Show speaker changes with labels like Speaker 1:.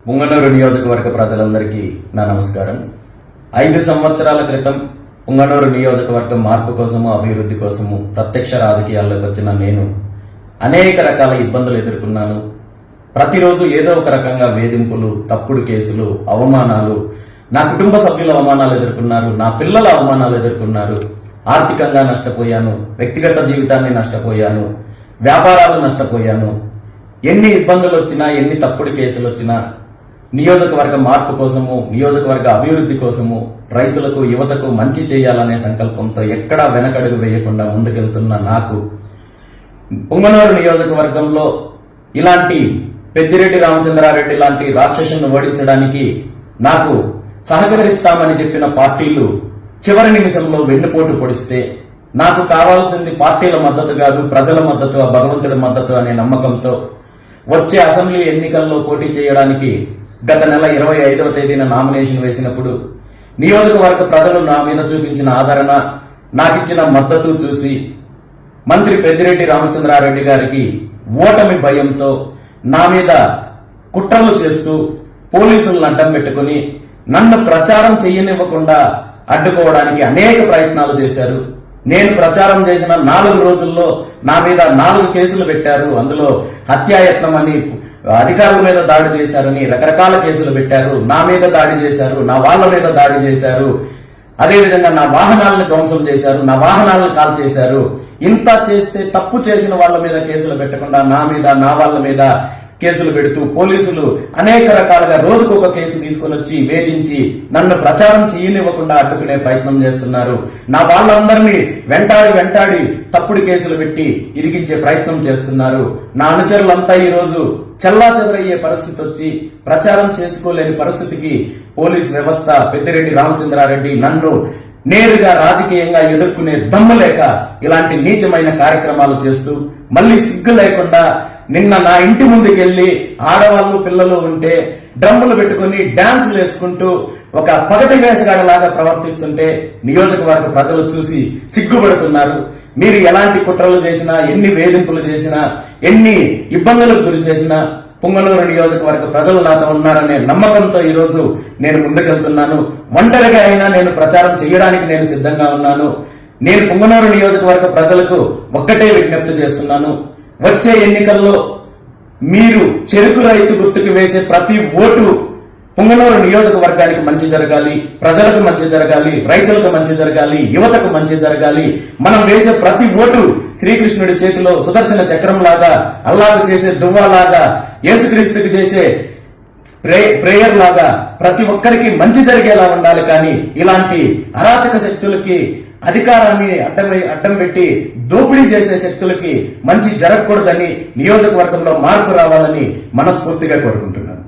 Speaker 1: పుంగనూరు నియోజకవర్గ ప్రజలందరికీ నా నమస్కారం. 5 సంవత్సరాల క్రితం పుంగనూరు నియోజకవర్గం మార్పు కోసము, అభివృద్ధి కోసము ప్రత్యక్ష రాజకీయాల్లోకి వచ్చిన నేను అనేక రకాల ఇబ్బందులు ఎదుర్కొన్నాను. ప్రతిరోజు ఏదో ఒక రకంగా వేధింపులు, తప్పుడు కేసులు, అవమానాలు, నా కుటుంబ సభ్యుల అవమానాలు ఎదుర్కొన్నారు, నా పిల్లల అవమానాలు ఎదుర్కొన్నారు. ఆర్థికంగా నష్టపోయాను, వ్యక్తిగత జీవితాన్ని నష్టపోయాను, వ్యాపారాలు నష్టపోయాను. ఎన్ని ఇబ్బందులు వచ్చినా, ఎన్ని తప్పుడు కేసులు వచ్చినా నియోజకవర్గ మార్పు కోసము, నియోజకవర్గ అభివృద్ధి కోసము, రైతులకు, యువతకు మంచి చేయాలనే సంకల్పంతో ఎక్కడా వెనకడుగు వేయకుండా ముందుకెళ్తున్న నాకు పుంగనూరు నియోజకవర్గంలో ఇలాంటి పెద్దిరెడ్డి రామచంద్రారెడ్డి లాంటి రాక్షసులను ఓడించడానికి నాకు సహకరిస్తామని చెప్పిన పార్టీలు చివరి నిమిషంలో వెన్నుపోటు పొడిస్తే, నాకు కావాల్సింది పార్టీల మద్దతు కాదు, ప్రజల మద్దతు, ఆ భగవంతుడి మద్దతు అనే నమ్మకంతో వచ్చే అసెంబ్లీ ఎన్నికల్లో పోటీ చేయడానికి గత నెల 25వ తేదీన నామినేషన్ వేసినప్పుడు నియోజకవర్గ ప్రజలు నా మీద చూపించిన ఆదరణ, నాకిచ్చిన మద్దతు చూసి మంత్రి పెద్దిరెడ్డి రామచంద్రారెడ్డి గారికి ఓటమి భయంతో నా మీద కుట్రలు చేస్తూ పోలీసులను అడ్డం పెట్టుకుని నన్ను ప్రచారం చెయ్యనివ్వకుండా అడ్డుకోవడానికి అనేక ప్రయత్నాలు చేశారు. నేను ప్రచారం చేసిన 4 రోజుల్లో నా మీద 4 కేసులు పెట్టారు. అందులో హత్యాయత్నం అని, అధికారుల మీద దాడి చేశారని రకరకాల కేసులు పెట్టారు. నా మీద దాడి చేశారు, నా వాళ్ళ మీద దాడి చేశారు, అదేవిధంగా నా వాహనాలను ధ్వంసం చేశారు, నా వాహనాలను కాల్ చేశారు. ఇంత చేస్తే తప్పు చేసిన వాళ్ళ మీద కేసులు పెట్టకుండా నా మీద, నా వాళ్ళ మీద కేసులు పెడుతూ పోలీసులు అనేక రకాలుగా రోజుకు ఒక కేసు తీసుకొని వచ్చి వేధించి నన్ను ప్రచారం చేయనివ్వకుండా అడ్డుకునే ప్రయత్నం చేస్తున్నారు. నా వాళ్ళందరినీ వెంటాడి తప్పుడు కేసులు పెట్టి ఇరిగించే ప్రయత్నం చేస్తున్నారు. నా అనుచరులంతా ఈ రోజు చెల్లాచెదరయ్యే పరిస్థితి వచ్చి ప్రచారం చేసుకోలేని పరిస్థితికి పోలీస్ వ్యవస్థ, పెద్దిరెడ్డి రామచంద్రారెడ్డి నన్ను నేరుగా రాజకీయంగా ఎదుర్కొనే దమ్ము లేక ఇలాంటి నీచమైన కార్యక్రమాలు చేస్తూ మళ్ళీ సిగ్గు లేకుండా నిన్న నా ఇంటి ముందుకెళ్లి ఆడవాళ్లు, పిల్లలు ఉంటే డ్రమ్ములు పెట్టుకుని డాన్సులు వేసుకుంటూ ఒక పగటి వేసగాడలాగా ప్రవర్తిస్తుంటే నియోజకవర్గ ప్రజలు చూసి సిగ్గుపడుతున్నారు. మీరు ఎలాంటి కుట్రలు చేసినా, ఎన్ని వేధింపులు చేసినా, ఎన్ని ఇబ్బందులకు గురి చేసినా పుంగనూరు నియోజకవర్గ ప్రజలు నాతో ఉన్నారనే నమ్మకంతో ఈ రోజు నేను ముందుకెళ్తున్నాను. ఒంటరిగా అయినా నేను ప్రచారం చేయడానికి నేను సిద్ధంగా ఉన్నాను. నేను పుంగనూరు నియోజకవర్గ ప్రజలకు ఒక్కటే విజ్ఞప్తి చేస్తున్నాను. వచ్చే ఎన్నికల్లో మీరు చెరుకు రైతు గుర్తుకు వేసే ప్రతి ఓటు పుంగనూరు నియోజకవర్గానికి మంచి జరగాలి, ప్రజలకు మంచి జరగాలి, రైతులకు మంచి జరగాలి, యువతకు మంచి జరగాలి. మనం వేసే ప్రతి ఓటు శ్రీకృష్ణుడి చేతిలో సుదర్శన చక్రం లాగా, అల్లాహకు చేసే దువ్వాలాగా, యేసుక్రీస్తుకి చేసే ప్రేయర్ లాగా ప్రతి ఒక్కరికి మంచి జరిగేలా ఉండాలి. కానీ ఇలాంటి అరాచక శక్తులకి, అధికారాన్ని అడ్డం పెట్టి దోపిడీ చేసే శక్తులకి మంచి జరగకూడదని, నియోజకవర్గంలో మార్పు రావాలని మనస్ఫూర్తిగా కోరుకుంటున్నాను.